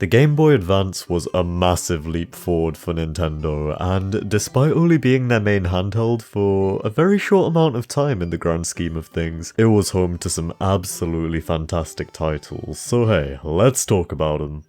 The Game Boy Advance was a massive leap forward for Nintendo, and despite only being their main handheld for a very short amount of time in the grand scheme of things, it was home to some absolutely fantastic titles, so hey, let's talk about them.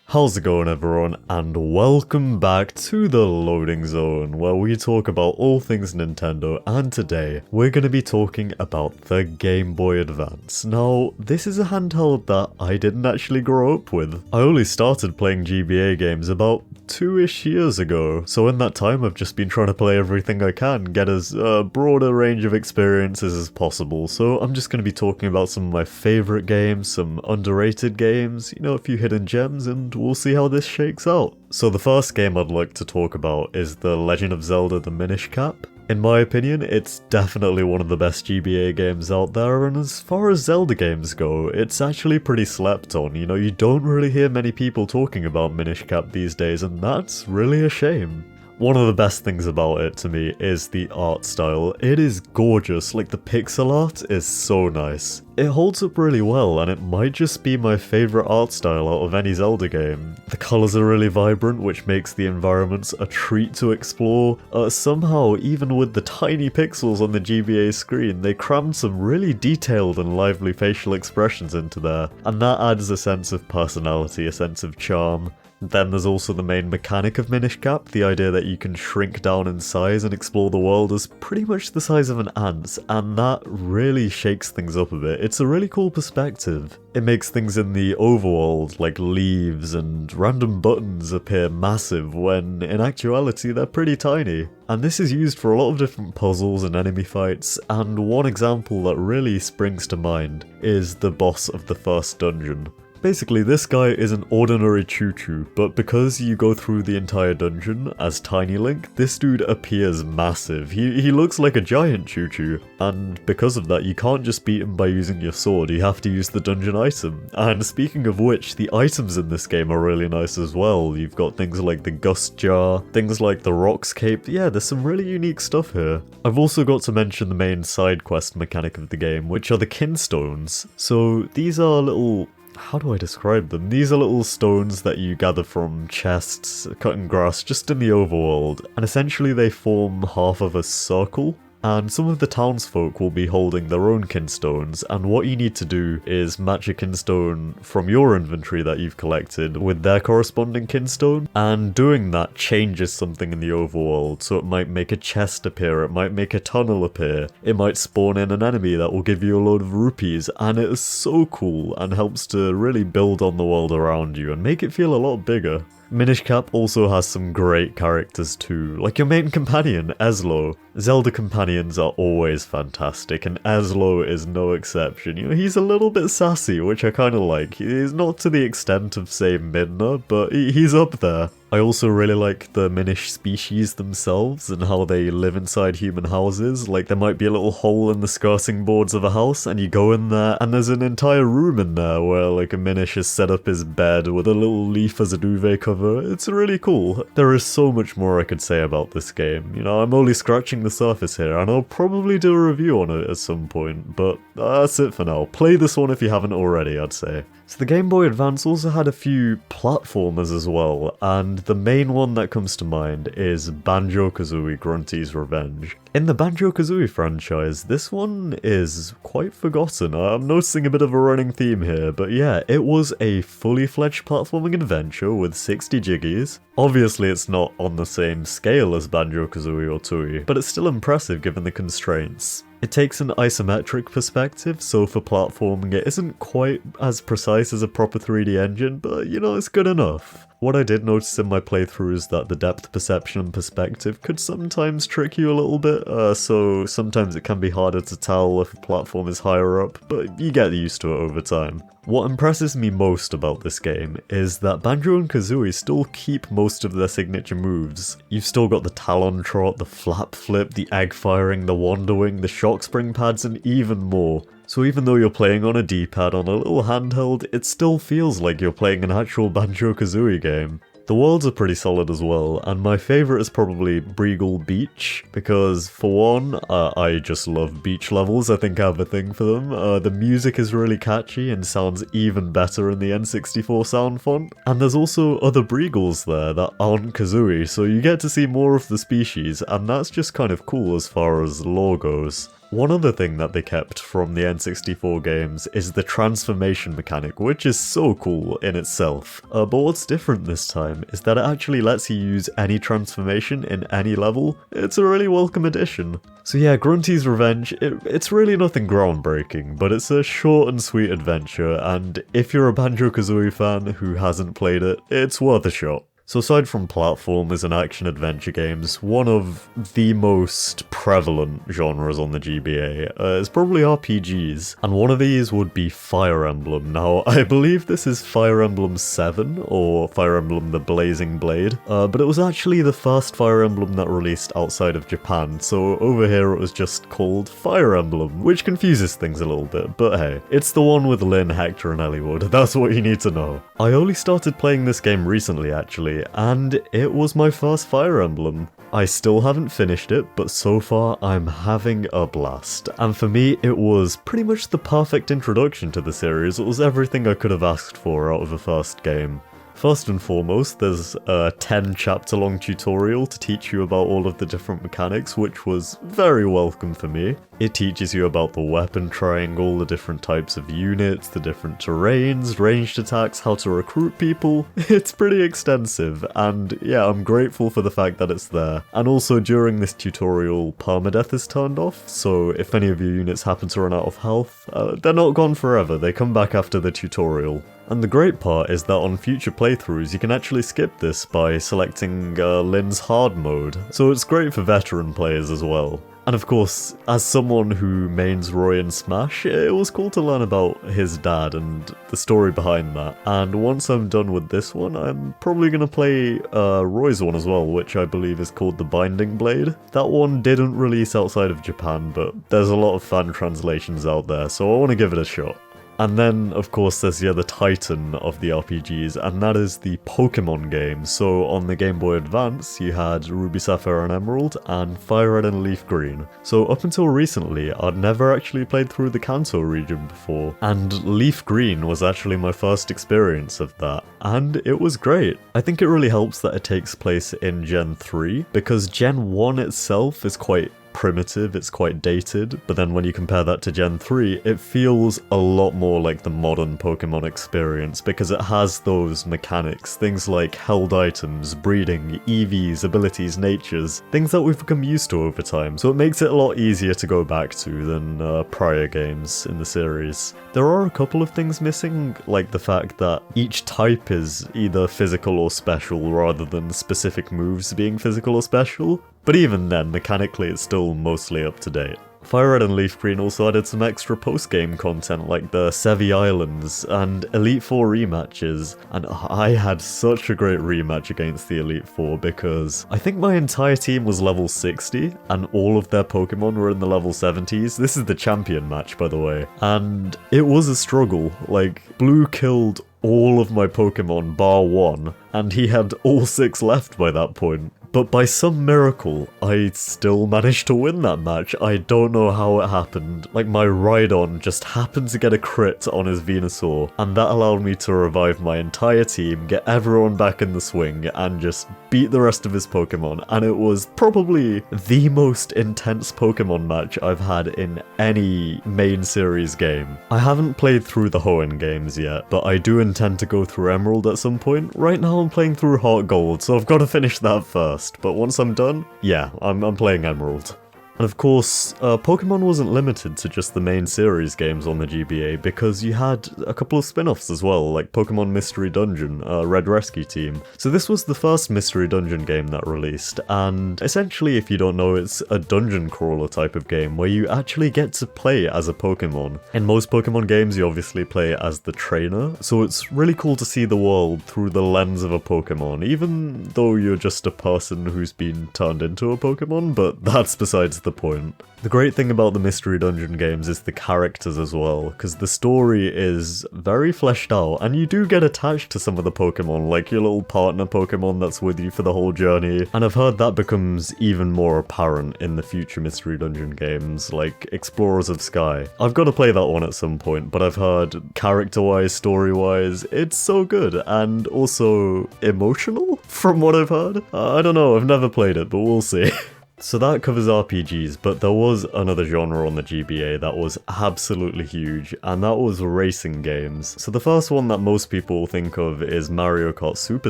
How's it going everyone, and welcome back to the Loading Zone, where we talk about all things Nintendo, and today we're going to be talking about the Game Boy Advance. Now, this is a handheld that I didn't actually grow up with. I only started playing GBA games about 2-ish years ago, so in that time I've just been trying to play everything I can, get as broad a range of experiences as possible, so I'm just going to be talking about some of my favourite games, some underrated games, you know, a few hidden gems, and we'll see how this shakes out. So the first game I'd like to talk about is the Legend of Zelda the Minish Cap. In my opinion, it's definitely one of the best GBA games out there, and as far as Zelda games go, it's actually pretty slept on. You know, you don't really hear many people talking about Minish Cap these days, and that's really a shame. One of the best things about it to me is the art style. It is gorgeous, like the pixel art is so nice. It holds up really well, and it might just be my favourite art style out of any Zelda game. The colours are really vibrant, which makes the environments a treat to explore. Somehow, even with the tiny pixels on the GBA screen, they crammed some really detailed and lively facial expressions into there, and that adds a sense of personality, a sense of charm. Then there's also the main mechanic of Minish Cap, the idea that you can shrink down in size and explore the world as pretty much the size of an ant, and that really shakes things up a bit. It's a really cool perspective. It makes things in the overworld, like leaves and random buttons, appear massive when in actuality they're pretty tiny. And this is used for a lot of different puzzles and enemy fights, and one example that really springs to mind is the boss of the first dungeon. Basically, this guy is an ordinary Choo-Choo, but because you go through the entire dungeon as Tiny Link, this dude appears massive. He looks like a giant Choo-Choo, and because of that, you can't just beat him by using your sword, you have to use the dungeon item. And speaking of which, the items in this game are really nice as well. You've got things like the Gust Jar, things like the Rocks Cape. Yeah, there's some really unique stuff here. I've also got to mention the main side quest mechanic of the game, which are the Kinstones. So these are little... how do I describe them? These are little stones that you gather from chests, cutting grass, just in the overworld, and essentially they form half of a circle. And some of the townsfolk will be holding their own kinstones, and what you need to do is match a kinstone from your inventory that you've collected with their corresponding kinstone, and doing that changes something in the overworld. So it might make a chest appear, it might make a tunnel appear, it might spawn in an enemy that will give you a load of rupees, and it is so cool and helps to really build on the world around you and make it feel a lot bigger. Minish Cap also has some great characters too, like your main companion, Ezlo. Zelda companions are always fantastic, and Ezlo is no exception. You know, he's a little bit sassy, which I kinda like. He's not to the extent of, say, Midna, but he's up there. I also really like the Minish species themselves and how they live inside human houses. Like, there might be a little hole in the skirting boards of a house, and you go in there, and there's an entire room in there where, like, a Minish has set up his bed with a little leaf as a duvet cover. It's really cool. There is so much more I could say about this game. You know, I'm only scratching the surface here, and I'll probably do a review on it at some point, but that's it for now. Play this one if you haven't already, I'd say. So the Game Boy Advance also had a few platformers as well, and the main one that comes to mind is Banjo-Kazooie Gruntys Revenge. In the Banjo-Kazooie franchise, this one is quite forgotten. I'm noticing a bit of a running theme here, but yeah, it was a fully fledged platforming adventure with 60 jiggies. Obviously it's not on the same scale as Banjo-Kazooie or Tooie, but it's still impressive given the constraints. It takes an isometric perspective, so for platforming it isn't quite as precise as a proper 3D engine, but you know, it's good enough. What I did notice in my playthrough is that the depth perception and perspective could sometimes trick you a little bit, so sometimes it can be harder to tell if a platform is higher up, but you get used to it over time. What impresses me most about this game is that Banjo and Kazooie still keep most of their signature moves. You've still got the Talon Trot, the Flap Flip, the Egg Firing, the Wander Wing, the Shock Spring pads, and even more. So even though you're playing on a D-pad on a little handheld, it still feels like you're playing an actual Banjo-Kazooie game. The worlds are pretty solid as well, and my favourite is probably Breagle Beach, because for one, I just love beach levels. I think I have a thing for them. The music is really catchy and sounds even better in the N64 sound font, and there's also other Breagles there that aren't Kazooie, so you get to see more of the species, and that's just kind of cool as far as lore goes. One other thing that they kept from the N64 games is the transformation mechanic, which is so cool in itself. But what's different this time is that it actually lets you use any transformation in any level. It's a really welcome addition. So yeah, Gruntys Revenge, it's really nothing groundbreaking, but it's a short and sweet adventure, and if you're a Banjo-Kazooie fan who hasn't played it, it's worth a shot. So aside from platformers and action-adventure games, one of the most prevalent genres on the GBA is probably RPGs, and one of these would be Fire Emblem. Now, I believe this is Fire Emblem 7, or Fire Emblem the Blazing Blade, but it was actually the first Fire Emblem that released outside of Japan, so over here it was just called Fire Emblem, which confuses things a little bit, but hey, it's the one with Lyn, Hector, and Eliwood, that's what you need to know. I only started playing this game recently, actually, and it was my first Fire Emblem. I still haven't finished it, but so far I'm having a blast. And for me, it was pretty much the perfect introduction to the series. It was everything I could have asked for out of a first game. First and foremost, there's a 10 chapter long tutorial to teach you about all of the different mechanics, which was very welcome for me. It teaches you about the weapon triangle, the different types of units, the different terrains, ranged attacks, how to recruit people. It's pretty extensive, and yeah, I'm grateful for the fact that it's there. And also during this tutorial, permadeath is turned off, so if any of your units happen to run out of health, they're not gone forever, they come back after the tutorial. And the great part is that on future playthroughs you can actually skip this by selecting Lyn's hard mode, so it's great for veteran players as well. And of course, as someone who mains Roy in Smash, it was cool to learn about his dad and the story behind that. And once I'm done with this one, I'm probably going to play Roy's one as well, which I believe is called the Binding Blade. That one didn't release outside of Japan, but there's a lot of fan translations out there, so I want to give it a shot. And then, of course, there's the other titan of the RPGs, and that is the Pokémon game. So on the Game Boy Advance, you had Ruby, Sapphire and Emerald, and Fire Red and Leaf Green. So up until recently, I'd never actually played through the Kanto region before, and Leaf Green was actually my first experience of that, and it was great. I think it really helps that it takes place in Gen 3, because Gen 1 itself is quite primitive, it's quite dated, but then when you compare that to Gen 3, it feels a lot more like the modern Pokemon experience because it has those mechanics, things like held items, breeding, EVs, abilities, natures, things that we've become used to over time, so it makes it a lot easier to go back to than prior games in the series. There are a couple of things missing, like the fact that each type is either physical or special rather than specific moves being physical or special, but even then, mechanically it's still mostly up to date. Fire Red and Leaf Green also added some extra post-game content like the Sevi Islands and Elite Four rematches, and I had such a great rematch against the Elite Four because I think my entire team was level 60 and all of their Pokemon were in the level 70s. This is the champion match, by the way, and it was a struggle. Like, Blue killed all of my Pokemon bar one, and he had all 6 left by that point. But by some miracle, I still managed to win that match. I don't know how it happened. Like, my Rhydon just happened to get a crit on his Venusaur, and that allowed me to revive my entire team, get everyone back in the swing, and just beat the rest of his Pokemon. And it was probably the most intense Pokemon match I've had in any main series game. I haven't played through the Hoenn games yet, but I do intend to go through Emerald at some point. Right now I'm playing through Heart Gold, so I've got to finish that first. But once I'm done, yeah, I'm playing Emerald. And of course, Pokemon wasn't limited to just the main series games on the GBA, because you had a couple of spin-offs as well, like Pokemon Mystery Dungeon, Red Rescue Team. So this was the first Mystery Dungeon game that released, and essentially, if you don't know, it's a dungeon crawler type of game where you actually get to play as a Pokemon. In most Pokemon games, you obviously play as the trainer, so it's really cool to see the world through the lens of a Pokemon, even though you're just a person who's been turned into a Pokemon, but that's besides the point. The great thing about the Mystery Dungeon games is the characters as well, because the story is very fleshed out, and you do get attached to some of the Pokemon, like your little partner Pokemon that's with you for the whole journey, and I've heard that becomes even more apparent in the future Mystery Dungeon games, like Explorers of Sky. I've got to play that one at some point, but I've heard character-wise, story-wise, it's so good, and also emotional, from what I've heard. I don't know, I've never played it, but we'll see. So that covers RPGs, but there was another genre on the GBA that was absolutely huge, and that was racing games. So the first one that most people think of is Mario Kart Super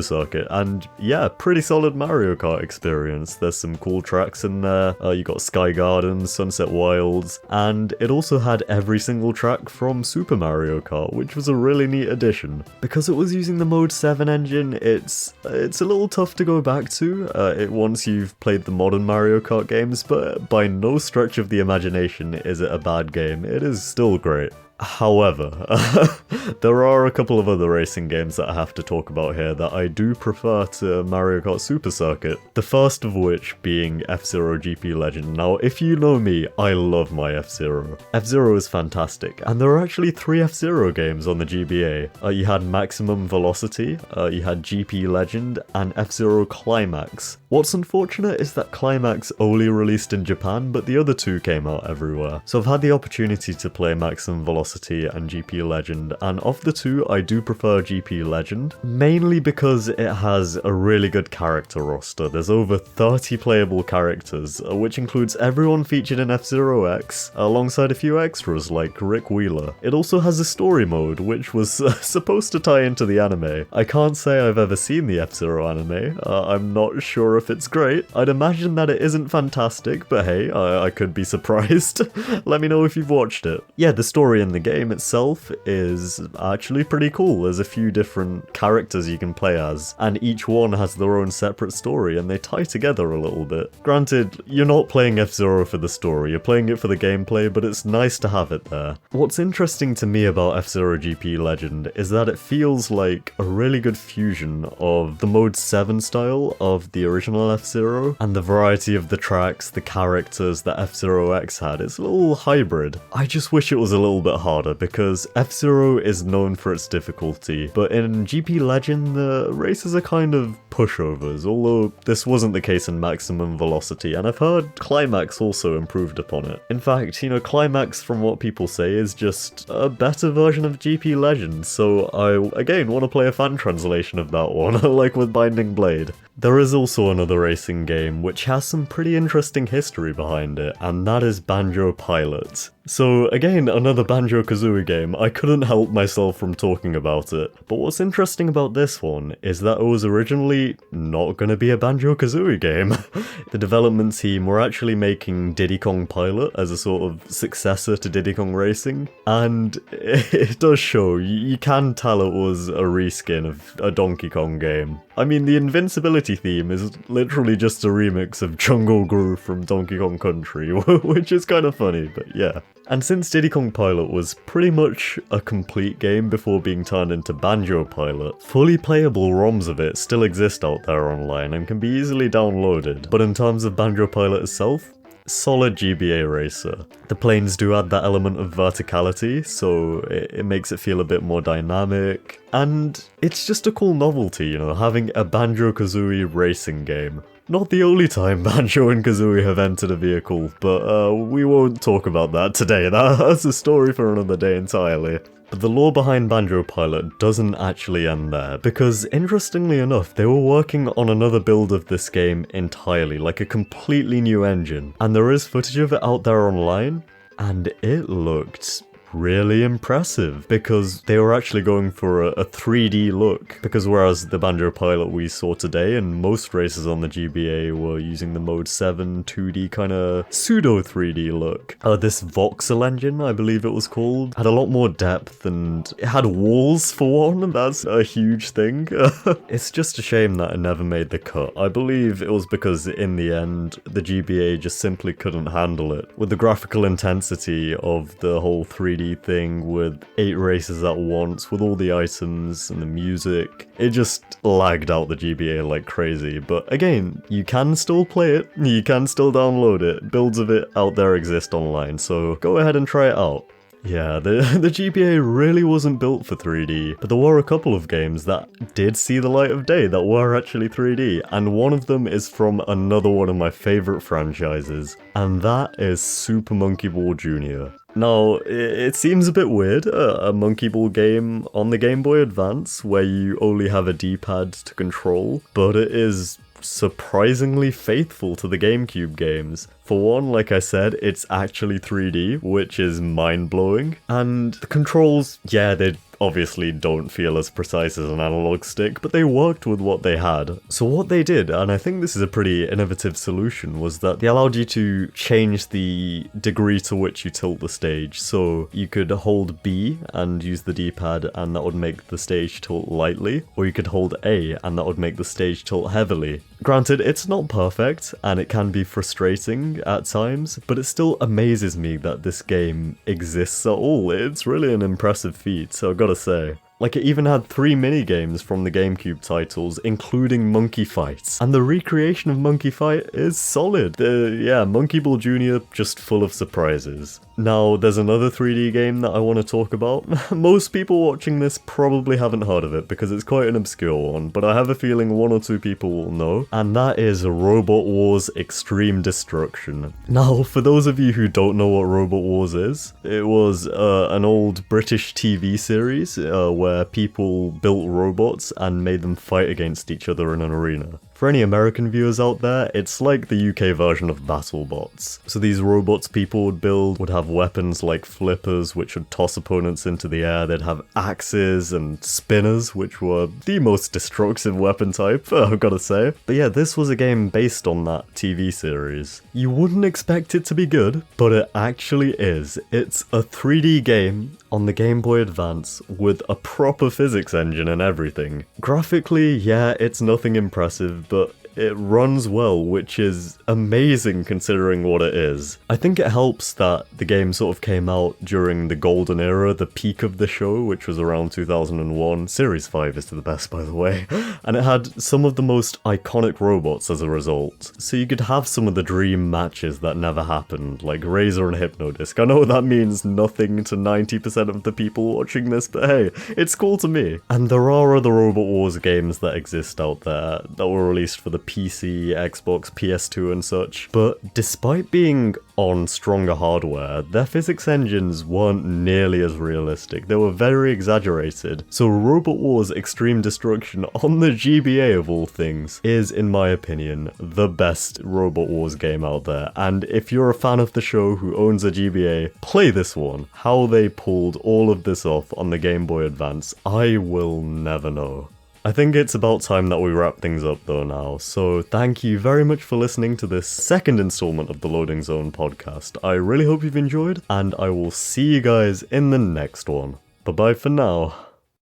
Circuit, and yeah, pretty solid Mario Kart experience. There's some cool tracks in there, you got Sky Gardens, Sunset Wilds, and it also had every single track from Super Mario Kart, which was a really neat addition. Because it was using the Mode 7 engine, it's a little tough to go back to once you've played the modern Mario Kart games, but by no stretch of the imagination is it a bad game. It is still great. However, there are a couple of other racing games that I have to talk about here that I do prefer to Mario Kart Super Circuit. The first of which being F-Zero GP Legend. Now, if you know me, I love my F-Zero. F-Zero is fantastic, and there are actually 3 F-Zero games on the GBA. You had Maximum Velocity, you had GP Legend, and F-Zero Climax. What's unfortunate is that Climax only released in Japan, but the other 2 came out everywhere. So I've had the opportunity to play Maximum Velocity and GP Legend, and of the 2 I do prefer GP Legend, mainly because it has a really good character roster. There's over 30 playable characters, which includes everyone featured in F-Zero X, alongside a few extras like Rick Wheeler. It also has a story mode, which was supposed to tie into the anime. I can't say I've ever seen the F-Zero anime, I'm not sure if it's great. I'd imagine that it isn't fantastic, but hey, I could be surprised. Let me know if you've watched it. Yeah, the story in the game itself is actually pretty cool. There's a few different characters you can play as, and each one has their own separate story, and they tie together a little bit. Granted, you're not playing F-Zero for the story, you're playing it for the gameplay, but it's nice to have it there. What's interesting to me about F-Zero GP Legend is that it feels like a really good fusion of the Mode 7 style of the original F-Zero, and the variety of the tracks, the characters that F-Zero X had. It's a little hybrid. I just wish it was a little bit harder, because F-Zero is known for its difficulty, but in GP Legend the races are kind of pushovers, although this wasn't the case in Maximum Velocity, and I've heard Climax also improved upon it. In fact, Climax, from what people say, is just a better version of GP Legend, so I again want to play a fan translation of that one, like with Binding Blade. There is also another racing game which has some pretty interesting history behind it, and that is Banjo Pilot. So again, another Banjo-Kazooie game. I couldn't help myself from talking about it. But what's interesting about this one is that it was originally not going to be a Banjo-Kazooie game. The development team were actually making Diddy Kong Pilot as a sort of successor to Diddy Kong Racing, and it does show. You can tell it was a reskin of a Donkey Kong game. I mean, the invincibility theme is literally just a remix of Jungle Groove from Donkey Kong Country, which is kind of funny, but yeah. And since Diddy Kong Pilot was pretty much a complete game before being turned into Banjo Pilot, fully playable ROMs of it still exist out there online and can be easily downloaded. But in terms of Banjo Pilot itself, solid GBA racer. The planes do add that element of verticality, so it makes it feel a bit more dynamic, and it's just a cool novelty, having a Banjo-Kazooie racing game. Not the only time Banjo and Kazooie have entered a vehicle, but we won't talk about that today. That's a story for another day entirely. But the lore behind Banjo Pilot doesn't actually end there, because interestingly enough, they were working on another build of this game entirely, like a completely new engine. And there is footage of it out there online, and it looked really impressive, because they were actually going for a 3D look, because whereas the Banjo Pilot we saw today and most races on the GBA were using the Mode 7 2D kind of pseudo 3D look, this voxel engine, I believe it was called, had a lot more depth, and it had walls for one. That's a huge thing. It's just a shame that it never made the cut. I believe it was because in the end the GBA just simply couldn't handle it with the graphical intensity of the whole 3D 3D thing with 8 races at once, with all the items and the music. It just lagged out the GBA like crazy, but again, you can still play it, you can still download it, builds of it out there exist online, so go ahead and try it out. Yeah, the GBA really wasn't built for 3D, but there were a couple of games that did see the light of day that were actually 3D, and one of them is from another one of my favourite franchises, and that is Super Monkey Ball Jr. Now, it seems a bit weird, a Monkey Ball game on the Game Boy Advance where you only have a D-pad to control, but it is surprisingly faithful to the GameCube games. For one, like I said, it's actually 3D, which is mind-blowing, and the controls, yeah, they obviously don't feel as precise as an analog stick, but they worked with what they had. So what they did, and I think this is a pretty innovative solution, was that they allowed you to change the degree to which you tilt the stage. So you could hold B and use the D-pad and that would make the stage tilt lightly, or you could hold A and that would make the stage tilt heavily. Granted, it's not perfect and it can be frustrating at times, but it still amazes me that this game exists at all. It's really an impressive feat, so I've gotta say. Like, it even had 3 mini-games from the GameCube titles, including Monkey Fights. And the recreation of Monkey Fight is solid. Yeah, Monkey Ball Jr. just full of surprises. Now, there's another 3D game that I want to talk about. Most people watching this probably haven't heard of it because it's quite an obscure one, but I have a feeling 1 or 2 people will know, and that is Robot Wars Extreme Destruction. Now, for those of you who don't know what Robot Wars is, it was an old British TV series where people built robots and made them fight against each other in an arena. For any American viewers out there, it's like the UK version of BattleBots. So these robots people would build would have weapons like flippers, which would toss opponents into the air. They'd have axes and spinners, which were the most destructive weapon type, I've gotta say. But yeah, this was a game based on that TV series. You wouldn't expect it to be good, but it actually is. It's a 3D game on the Game Boy Advance with a proper physics engine and everything. Graphically, yeah, it's nothing impressive, but it runs well, which is amazing considering what it is. I think it helps that the game sort of came out during the golden era, the peak of the show, which was around 2001. Series 5 is to the best, by the way. And it had some of the most iconic robots as a result. So you could have some of the dream matches that never happened, like Razor and Hypnodisc. I know that means nothing to 90% of the people watching this, but hey, it's cool to me. And there are other Robot Wars games that exist out there that were released for the PC, Xbox, PS2 and such, but despite being on stronger hardware, their physics engines weren't nearly as realistic. They were very exaggerated. So Robot Wars Extreme Destruction on the GBA of all things is, in my opinion, the best Robot Wars game out there. And if you're a fan of the show who owns a GBA, play this one. How they pulled all of this off on the Game Boy Advance, I will never know. I think it's about time that we wrap things up though now, so thank you very much for listening to this second installment of the Loading Zone podcast. I really hope you've enjoyed, and I will see you guys in the next one. Bye bye for now.